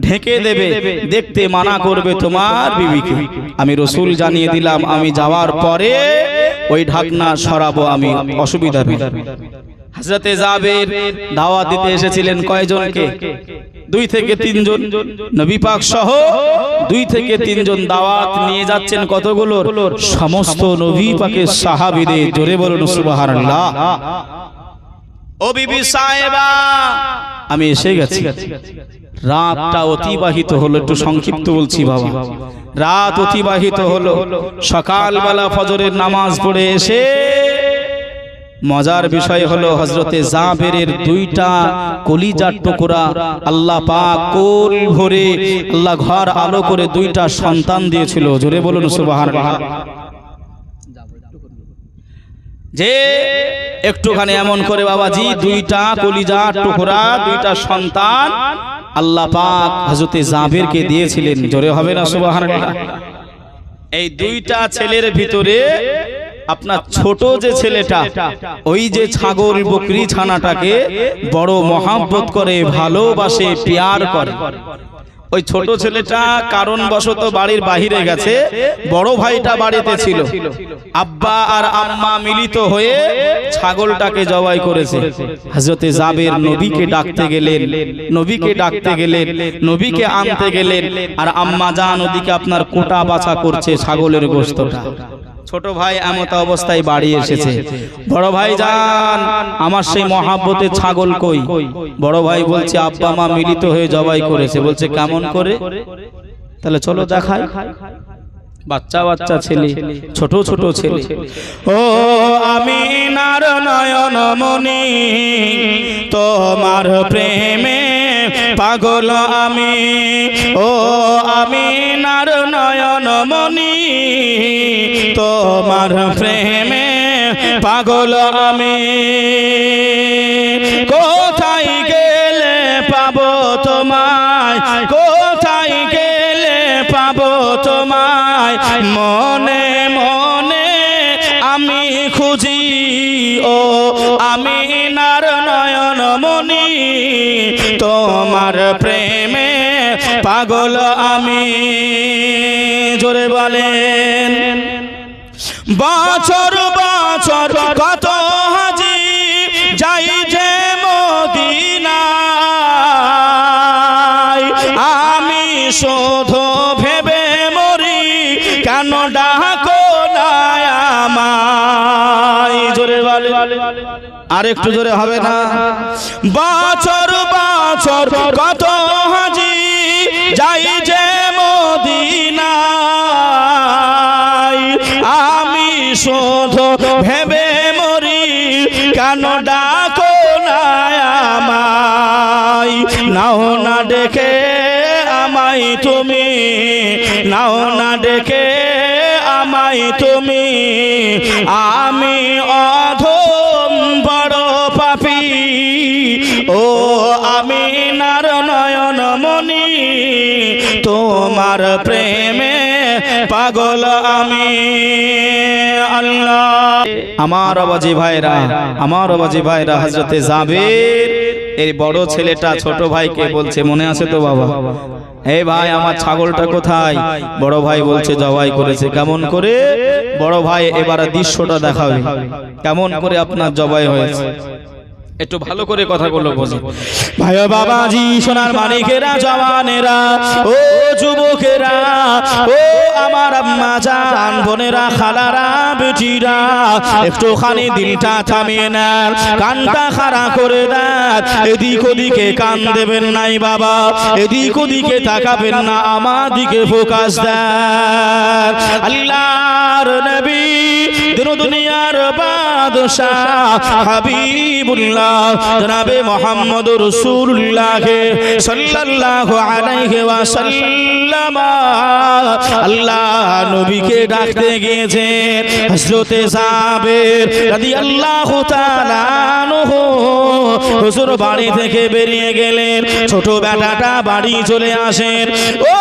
ঢেকে দেবে, দেখতে মানা করবে তোমার বিবিকে। আমি রাসূল জানিয়ে দিলাম, আমি যাওয়ার পরে ওই ঢাকনা সরাবো, আমি অসুবিধা নেই। হযরতে জাবের দাওয়াত দিতে এসেছিলেন কয়জনকে? 2 থেকে 3 জন, নবী পাক সহ 2 থেকে 3 জন দাওয়াত নিয়ে যাচ্ছেন। কতগুলো? সমস্ত নবী পাকের সাহাবীদের। জোরে বলুন সুবহানাল্লাহ। ও বিবি সাহেবা, আমি এসে গেছি। রাতটা অতিবাহিত হলো, একটু সংক্ষিপ্ত বলছি বাবা, রাত অতিবাহিত হলো। সকালবেলা ফজরের নামাজ পড়ে এসে মজার বিষয় হলো হযরতে জাবেরের 2টা কলিজার টুকরা আল্লাহ পাক কোল ভরে আল্লাহ ঘর আলো করে 2টা সন্তান দিয়েছিল। জোরে বলুন সুবহানাল্লাহ। যে একটুখানি এমন করে বাবাজি 2টা কলিজার টুকরা 2টা সন্তান আল্লাহ পাক হযরতে জাবেরকে দিয়েছিলেন। জোরে হবে না সুবহানাল্লাহ। এই 2টা ছেলের ভিতরে আপনার ছোট যে ছেলেটা, ওই যে ছাগল বকরি ছানাটাকে বড় মহব্বত করে, ভালোবাসে, প্যার করে। ওই ছোট ছেলেটা কারণবশত বাড়ির বাহিরে গেছে, বড় ভাইটা বাড়িতে ছিল। আব্বা আর আম্মা মিলিত হয়ে ছাগলটাকে জবাই করেছে। হযরতে জাবের নবীকে ডাকতে গেলেন, নবীকে ডাকতে গেলেন, নবীকে আনতে গেলেন, আর আম্মা জান ওদিকে আপনার কোটা বাছা করছে ছাগলের গোশতটা। ছোট ভাই এমত অবস্থায় বাড়ি এসেছে। বড় ভাই জান, আমার সেই মহাব্বতের ছাগল কই? বড় ভাই বলছে আব্বা মা মিলিত হয়ে জবাই করেছে। বলছে কেমন করে? তাহলে চলো দেখাই। বাচ্চা বাচ্চা ছেলে, ছোট ছোট ছেলে। ও আমিনার নয়ন মনি, তোমার প্রেমে পাগল আমি। ও আমিনার নয়ন মনি, তোমার প্রেমে পাগল আমি। কোথায় গেলে পাবো তোমায়, কোথায় গেলে পাবো তোমায়, মনে মনে আমি খুঁজি। ও আমিনার নয়ন মনি, তোমার প্রেমে পাগল আমি। জোরে বলেন। বছর বছর কত হাজি যাই যে মদিনায়, আমি শুধু ভেবে মরি কেন ডাকো না আমায়। জোরে বলে, আর একটু জোরে হবে না? বছর বছর কত হাজি যাই যে মদিনায়, আমি শুধু ভেবে মরি কেন ডাকো না আমায়। নাও না ডেকে আমায় তুমি, নাও না ডেকে আমায় তুমি, আমি অধম বড় পাপী। ও আমি আমিনার নয়ন মনি তোমার প্রেমে পাগল আমি আল্লাহ। আমার আবাজি ভাইরা হযরতে জাবের এই বড় ছেলেটা ছোট ভাইকে বলছে, মনে আছে তো বাবা? এই ভাই আমার ছাগলটা কোথায়? বড় ভাই বলছে জবাই করেছে। কেমন করে? বড় ভাই এবারে দৃশ্যটা দেখাবে কেমন করে আপনার জবাই হয়েছে। একটু ভালো করে কথাগুলো বোঝো ভাই বাবাজি, সোনার মানিকেরা, জওয়ানেরা, ও যুবকেরা, ও আমার আম্মা জান, বোনেরা, খালারা, বেটিরা, একটুখানি দিলটা থামিয়ে নেন, কানটা খাড়া করে দেন। এদিক ওদিকে কান দেবেন নাই বাবা, এদিক ওদিকে তাকাবেন না, আমার দিকে ফোকাস দেন। আল্লাহর নবী, দুনিয়ার বাদশাহ হাবিবুল্লাহ জনাবে মুহাম্মদুর রাসূলুল্লাহ সাল্লাল্লাহু আলাইহি ওয়াসাল্লাম আল্লাহ নবীকে ডাকতে গিয়েছেন। হযরতে জাবের রাদিয়াল্লাহু তাআলা আনহু হুজুর বাড়ি থেকে বেরিয়ে গেলেন। ছোট বেটাটা বাড়ি চলে আসেন। ও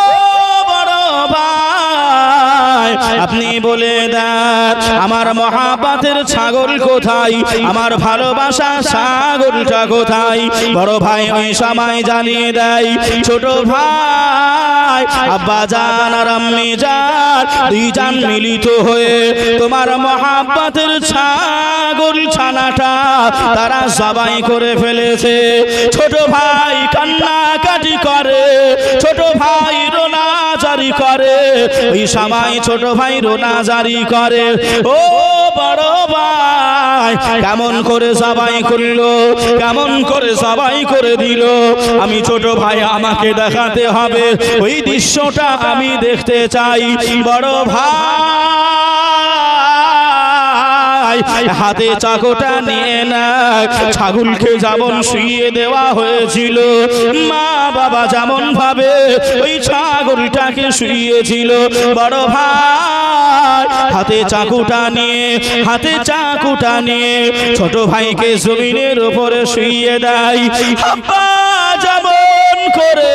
বড় ভাই, আপনি বলে দেন আমার মহাব্বতের ছাগল কোথায়? আমার ভালোবাসা ছাগলটা কোথায়? বড় ভাই ওই সময় জানিয়ে দেয়, ছোট ভাই আব্বা জান আর আম্মি জান দুই জান মিলিত হয়ে তোমার মহাব্বতের ছাগল ছানাটা তারা জবাই করে ফেলেছে। ছোট ভাই কান্নাকাটি করে, ছোট ভাই রোনা জারি করে। ওই সময় ছোট ভাই রোনা জারি করে। ও বড় ভাই কেমন করে জবাই করলো, কেমন করে জবাই করে দিল। আমি ছোট ভাই, আমাকে দেখাতে হবে ওই দৃশ্যটা, আমি দেখতে চাই। বড় ভাই হাতে চাকুটা নিয়ে না, ছাগলকে যেমন শুইয়ে দেওয়া হয়েছিল, মা বাবা যেমন ভাবে ওই ছাগলটাকে শুইয়েছিল, বড় ভাই হাতে চাকুটা নিয়ে ছোট ভাইকে জমিনের উপরে শুইয়ে দেয়। আব্বা যেমন করে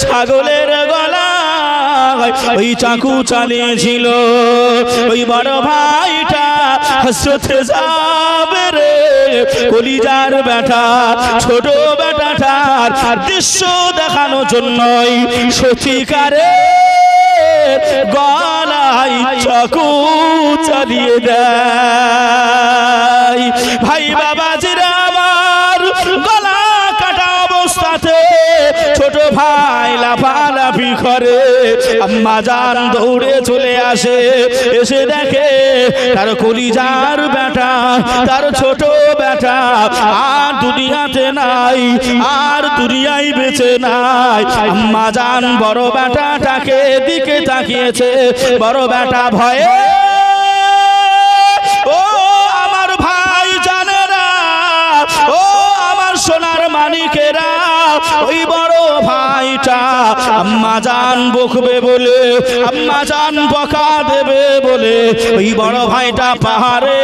ছাগলের গলা ওই চাকু চালিয়েছিল, ওই বড় ভাইটা হযরতে জাবের কলিজার বেটা, ছোট বেটাটার দৃশ্য দেখানোর জন্যই সত্যিকারে গলায় চাকু চালিয়ে দেয়। ভাই বাবাজিরা আমার, গলা কাটা অবস্থাতে ছোট ভাই লাফালাফি করে। আম্মা জান দৌড়ে চলে আসে, এসে দেখে তার কলিজার বেটা, তার ছোট বেটা আর দুনিয়াতে নাই, আর দুনিয়ায় বেঁচে নাই। আম্মা জান বড় বেটাটাকে দিকে তাকিয়েছে। বড় বেটা ভয়ে, ও আমার ভাই জানেরা, ও আমার সোনার মানিকেরা, ওই বড় ভাইটা আম্মা জান বকবে বলে, আম্মা জান বকা দেবে বলে ওই বড় ভাইটা পাহাড়ে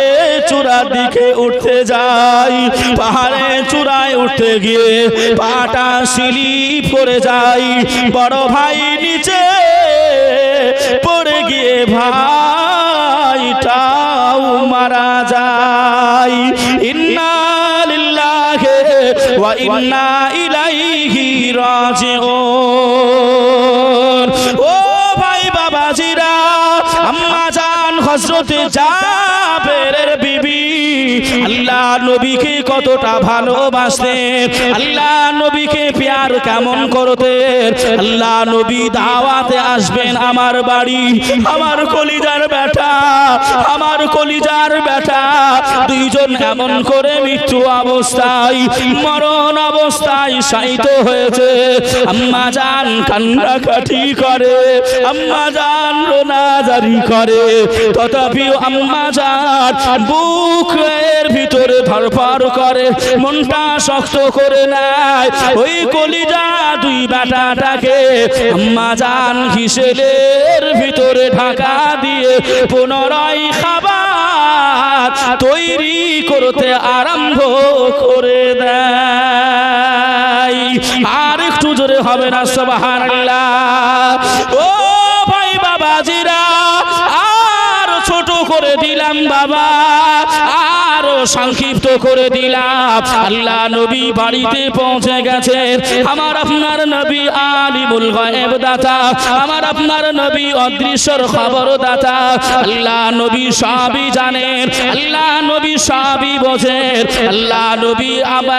চূড়ার দিকে উঠতে যায়। পাহাড়ে চূড়ায় উঠতে গিয়ে পাটা স্লিপ করে যায়। বড় ভাই নিচে পড়ে গিয়ে ভাইটাও মারা যায়। ইন্না লিল্লাহি ওয়া ইন্না ইলাইহি রাজিউন। ও ভাই বাবাজিরা, আম্মা জান হযরতে জাবেরের বিবি আল্লাহ নবীকে কতটা ভালোবাসতেন, আল্লাহ নবীকে প্যার কেমন করতেন। আল্লাহ নবী দাওয়াতে আসবেন আমার বাড়ি, আমার কলিজার বেটা, আমার কলিজার বেটা দুইজন এমন করে মৃত্যু অবস্থায়, মরণ অবস্থায় শায়িত হয়েছে। আম্মা জান কান্নাকাটি করে, আম্মা জান রোনা জারি করে, তথাপিও আম্মা জান বুকের ভিতরে ধরফর করে, মনটা শক্ত করে নেয়। ওই কলিজা দুই বেটাটাকে আম্মা জান ঘিসেলের ভিতরে ঢাকা দিয়ে পুনরায় খাবার তৈরি করতে আরম্ভ করে দেয়। আর একটু জোরে হবে না সুবহানাল্লাহ। ও ভাই বাবাজিরা, আর ছোট করে দিলাম বাবা, আরো সংক্ষিপ্ত করে দিলাম। আল্লাহ নবী বাড়িতে পৌঁছে গেছে। আমার আপনার নবী আলিমুল গায়েব দাতা, আমার আপনার নবী অদৃশ্যর খবর দাতা। আল্লাহ নবী সবই জানেন, আল্লাহ নবী সবই বোঝেন। আল্লাহ নবী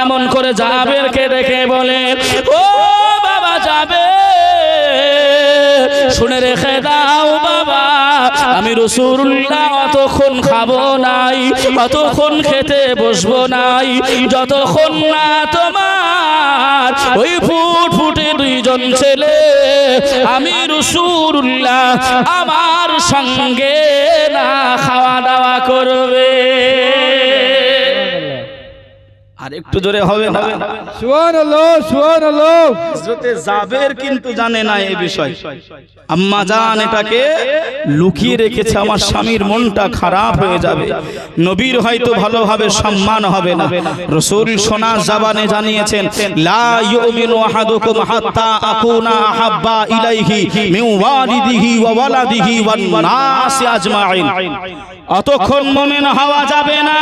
এমন করে জাবেরকে ডেকে বলেন, ও বাবা যাবে, শুনে রেখে দাও বাবা, আমি রাসূলুল্লাহ অতক্ষণ খাবো নাই, অতক্ষণ খেতে বসবো নাই, যতক্ষণ না তোমার ওই ফুটফুটে দুইজন ছেলে আমি রাসূলুল্লাহ আমার সঙ্গে না খাওয়া দাওয়া করবে। আর একটু জোরে হবে না? সুবহানাল্লাহ, সুবহানাল্লাহ। হযরতে জাবের কিন্তু জানে না এই বিষয়। আম্মা জান এটাকে লুকিয়ে রেখেছে, আমার স্বামীর মনটা খারাপ হয়ে যাবে, নবীর হয়তো ভালোভাবে সম্মান হবে না। রাসূল সোনা জবানে জানিয়েছেন, লা ইউমিনু আহাদুকুম হাত্তা আকুনা আহাব্বা ইলাইহি মিন ওয়ালিদিহি ওয়া ওয়ালাদিহি ওয়ান নাসি আজমাইন। অতক্ষণ মুমিন হওয়া যাবে না।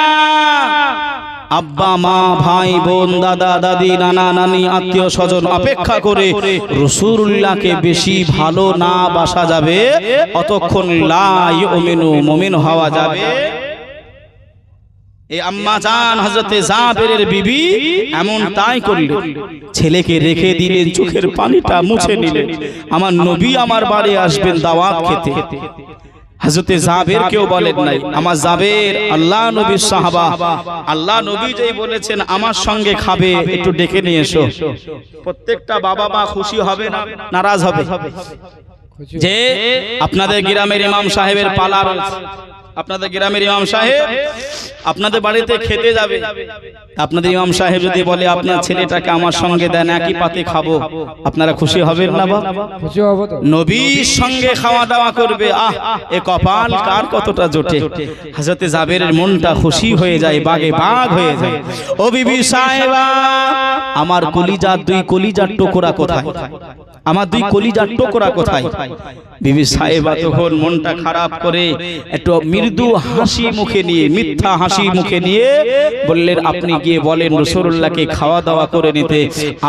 আব্বা মা ভাই বোন দাদা দাদি নানা নানি আত্মীয় স্বজন অপেক্ষা করে রাসূলুল্লাহকে বেশি ভালো না বাসা যাবে, অতক্ষণ লা ইউমিনু মুমিন হওয়া যাবে। এই আম্মা জান হযরতে জাবেরের বিবি এমন তাই করলেন, ছেলেকে রেখে দিলেন, চোখের পানিটা মুছে নিলেন। আমার নবী আমার বাড়ি আসবেন দাওয়াত খেতে। হযরতে জাবের কেউ বলেন নাই, আমার জাবের আল্লাহ নবীর সাহাবা, আল্লাহ নবী যেই বলেছেন আমার সঙ্গে খাবে, একটু ডেকে নিয়ে এসো। প্রত্যেকটা বাবা মা খুশি হবে না নারাজ হবে যে আপনাদের গ্রামের ইমাম সাহেবের পালা রয়েছে, আপনাদের গ্রামের ইমাম সাহেব আপনাদের বাড়িতে খেতে যাবে, আপনাদের ইমাম সাহেব যদি বলে আপনার ছেলেটাকে আমার সঙ্গে দেন, একই পাতে খাবো, আপনারা খুশি হবেন না? বাবা খুশি হব তো। নবীর সঙ্গে খাওয়া দাওয়া করবে, আহ এ কপাল কার কতটা জোটে। হযরতে জাবেরের মনটা খুশি হয়ে যায়, বাগে বাগ হয়ে যায়। ও বিবি সাহেবা, আমার কলিজার দুই কলিজার টুকরা কোথায়, আমার দুই কলিজার টুকরা কোথায়? বিবি সাহেবা তখন মনটা খারাপ করে একটু মৃদু হাসি মুখে নিয়ে, মিথ্যা হাসি মুখে নিয়ে বললেন, আপনি গিয়ে বলেন রাসূলুল্লাহকে খাওয়া দাওয়া করে নিতে,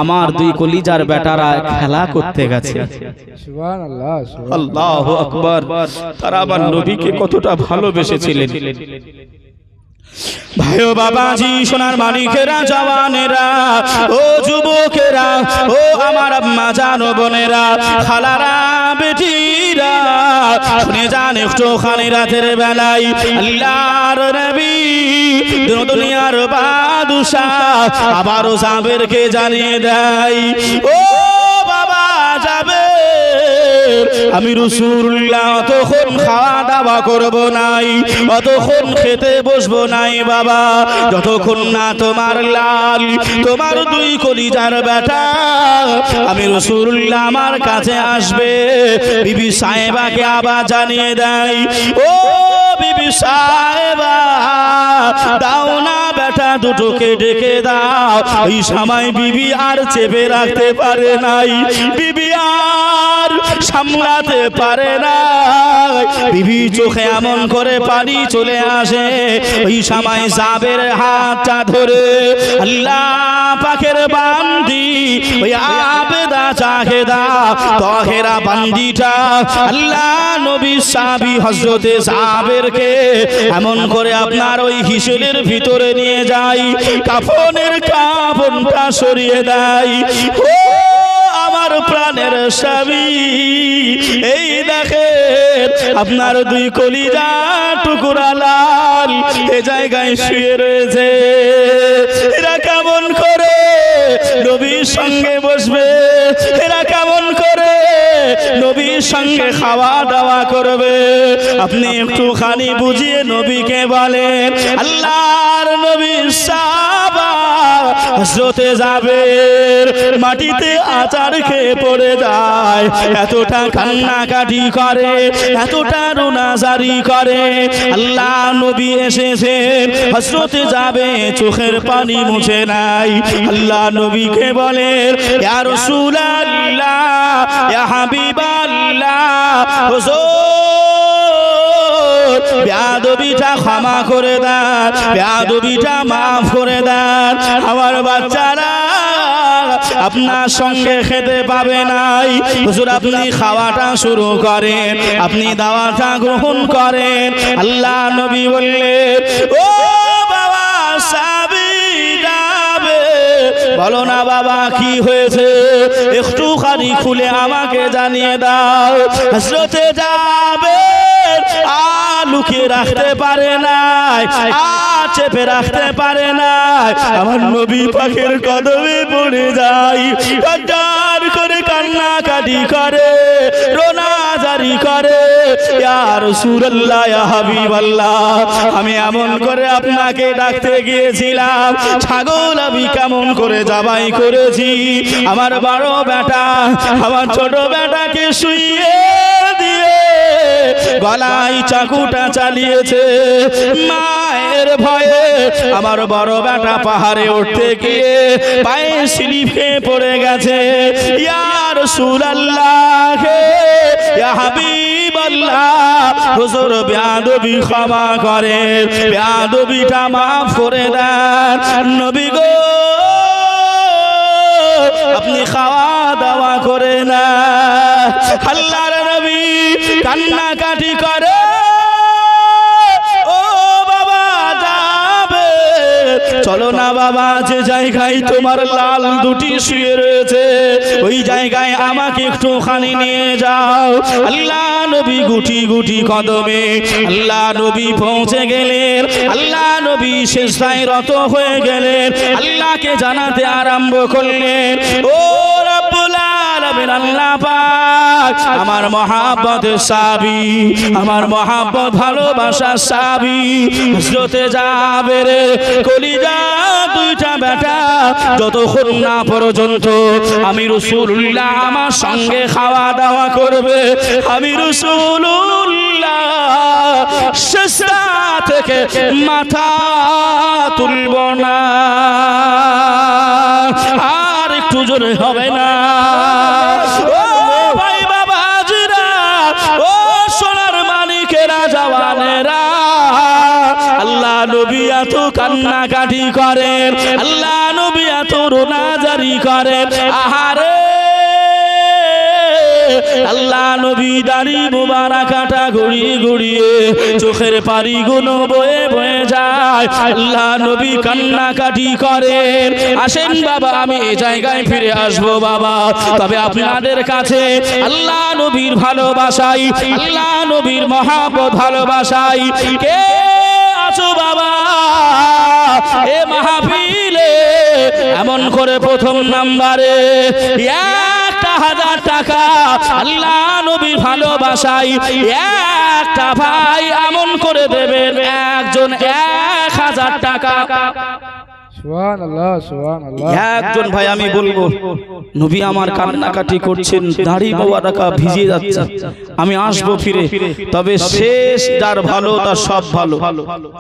আমার দুই কলিজার বেটারা খেলা করতে গেছে। সুবহানাল্লাহ, সুবহানাল্লাহ। আল্লাহু আকবার। তারা আমার নবীকে কতটা ভালোবেসেছিলেন। ভাই ও বাবাজি, সোনার মানিকেরা, জওয়ানেরা, ও যুবকেরা, ও আমার আম্মা জান বোনেরা, খালারা, বেটিরা, শুনে যান একটুখানি রাতের বেলায় আল্লাহর নবী দুনিয়ার বাদশাহ আবারও জাবেরকে জানিয়ে দেয়, ও বাবা যাবে, আমি রাসূলুল্লাহ অতক্ষণ খাওয়া দাওয়া করব নাই, অতক্ষণ খেতে বসবো নাই বাবা, যতক্ষণ না তোমার লাল, তোমার দুই কলিজার বেটা আমি রাসূলুল্লাহ আমার কাছে আসবে। বিবি সাহেবাকে আবার জানিয়ে দেয়, ও বিবি সাহেবা, দাও না বেটা দুটোকে ডেকে দাও। এই সময় বিবি আর চেপে রাখতে পারে নাই, বিবি আর সামলাতে পারে না, বিবি চোখে এমন করে পানি চলে আসে। ওই সময় জাবের হাতটা ধরে আল্লাহ পাকের বান্দি ওই আবেদা চাহেদা তহেরা বান্দিটা আল্লাহ নবী সাহাবী হযরতে জাবেরকে এমন করে আপনার ওই হিসেলের ভিতরে নিয়ে যায়, কাফনের কাফনটা সরিয়ে দেয়। ও আমার প্রাণের স্বামী, এই দেখেন আপনার দুই কলিজা টুকরা লাল এ জায়গায় শুয়ে রয়েছে, এরা কেমন করে নবীর সঙ্গে বসবে, এরা কেমন করে নবীর সঙ্গে খাওয়া দাওয়া করবে? আপনি একটুখানি বুঝিয়ে নবীকে বলেন। আল্লাহর নবী সাহাবা হযরতে যাবে মাটিতে আচার খেয়ে পড়ে যায়, এতটা কান্নাকাটি করে, এতটা রোনাজারি করে। আল্লাহ নবী এসেছে, হযরতে যাবে চোখের পানি মুছে নাই। আল্লাহ নবীকে বলে, ইয়া রাসূলুল্লাহ, ইয়া হাবিবাল্লাহ, হুজুর বেয়াদবিটা ক্ষমা করে দেন, বেয়াদবিটা মাফ করে দেন। আমার বাচ্চারা আপনার সঙ্গে খেতে পাবে নাই, হুজুর আপনি খাওয়াটা শুরু করেন, আপনি দাওয়াটা গ্রহণ করেন। আল্লাহ নবী বললেন, ও বাবা সাবি যাবে, বলো না বাবা কি হয়েছে, একটুখানি খুলে আমাকে জানিয়ে দাও। হযরতে যাবে লুকিয়ে রাখতে পারে নাই, চেপে রাখতে পারে নাই, আমার নবী পাকের কদমে পড়ে যায়, কান্নার করে কান্নাকাটি করে, রোনাজারি করে। ইয়া রাসূলুল্লাহ, ইয়া হাবিবাল্লাহ, আমি এমন করে আপনাকে ডাকতে গিয়েছিলাম, ছাগল আমি কেমন করে জবাই করেছি, আমার বড় বেটা আমার ছোট বেটাকে শুইয়ে দিয়ে গলায় চাকুটা চালিয়েছে। মায়ের ভয়ে আমার বড় বেটা পাহাড়ে উঠতে গিয়ে পায়ে স্লিপ খেয়ে পড়ে গেছে। ইয়া রাসূলুল্লাহ, ইয়া হাবিবাল্লাহ, হুজুর বেয়াদবি ক্ষমা করেন, বেয়াদবিটা মাফ করে দেন। নবী গো আপনি খাওয়া দাওয়া করে না। আল্লাহর নবী কান্নাকাটি করে, ও বাবা যাবে, চলো না বাবা, যে জায়গায় তোমার লাল দুটি শুয়ে রয়েছে ওই জায়গায় আমাকে একটুখানি নিয়ে যাও। আল্লাহ নবী গুটি গুটি কদমে আল্লাহ নবী পৌঁছে গেলেন। আল্লাহ নবী সিজদায় রত হয়ে গেলেন, আল্লাহকে জানাতে আরম্ভ করলেন, ও রব্বুল আলামিন, আল্লাহ পাক আমার মহাব্বতের সাহাবী, আমার মহাব্বত ভালোবাসার সাহাবী হযরতে যাবের কলিজা দুইটা বেটা যতক্ষণ না পর্যন্ত আমি রাসূলুল্লাহ আমার সঙ্গে খাওয়া দাওয়া করবে, আমি রাসূলুল্লাহ সিজদা থেকে মাথা তুলব না। আর একটু জোরে হবে না? ও ভাই বাবাজিরা, ও সোনার মানিকেরা, জওয়ানেরা, আল্লাহ নবী এত কান্নাকাটি করেন, আল্লাহ নবী এত রোনাজারি করেন। আহারে আল্লাহ নবী দাড়ি মুবারাকাটা গড়িয়ে গড়িয়ে চোখের পানিগুলো বয়ে বয়ে যায়, আল্লাহ নবী কান্নাকাটি করেন। আসেন বাবা, আমি এই জায়গায় ফিরে আসবো বাবা, তবে আপনাদের কাছে আল্লাহ নবীর ভালোবাসাই, আল্লাহ নবীর মহাব্বত ভালোবাসাই কে আছো বাবা এ মাহফিলে? এমন করে প্রথম নাম্বারে 1000 টাকা আল্লাহ নবীর ভালোবাসায় একটা ভাই এমন করে দেবেন, একজন 1000 টাকা। সুবহানাল্লাহ, সুবহানাল্লাহ। একজন ভাই আমি বলবো, নবী আমার কান্নাকাটি করছেন, দাড়ি মোবারকা ভিজে যাচ্ছে, আমি আসবো ফিরে, তবে শেষ যার ভালো তার সব ভালো।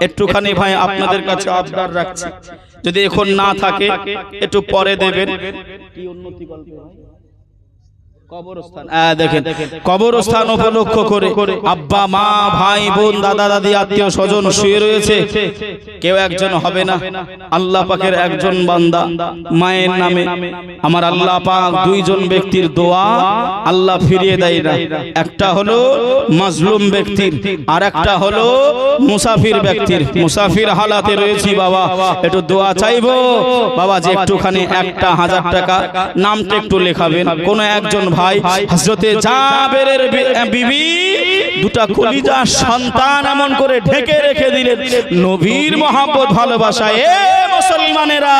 একটুখানি ভাই আপনাদের কাছে আবদার রাখছি, যদি এখন না থাকে একটু পরে দেবেন। কি উন্নতি বলতে হয়? কবরস্থান, দেখেন কবরস্থান উপলক্ষ করে আব্বা মা ভাই বোন দাদা দাদি আত্মীয় স্বজন শুয়ে রয়েছে, কেউ একজন হবে না। আল্লাহ পাকের একজন বান্দা মায়ের নামে আমার আল্লাহ পাক দুইজন ব্যক্তির দোয়া আল্লাহ ফিরিয়ে দেয় না। একটা হলো মাজলুম ব্যক্তির, আর একটা হলো মুসাফির ব্যক্তির। মুসাফির হালাতে রয়েছি বাবা, একটু দোয়া চাইবো বাবা, যে একটুখানি 1000 টাকা নামটা একটু লেখাবেন। কোন একজন ভাই হযরতে জাবেরের বিবি দুটা কলিজা সন্তান এমন করে ঢেকে রেখে দিলেন নবীর মহব্বত ভালোবাসায়। এ মুসলমানেরা,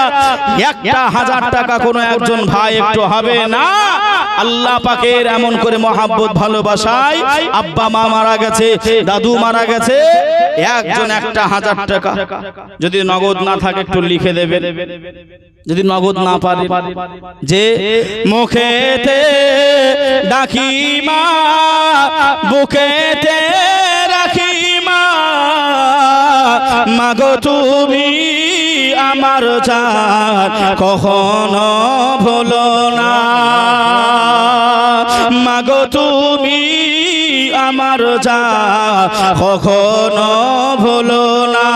1000 টাকা কোন একজন ভাই একটু হবে না? আল্লাহ পাকের এমন করে মহাব্বত ভালোবাসায় আব্বা মা মারা গেছে, দাদু মারা গেছে, একজন একটা 1000 টাকা যদি নগদ না থাকে একটু লিখে দেবে, যদি নগদ না পারে, যে মুখেতে ডাকি মা বুকেতে রাখি মা, মাগো তুমি আমার জান কখনো ভুলো না, মাগো তুমি আমার জান কখনো ভুলো না।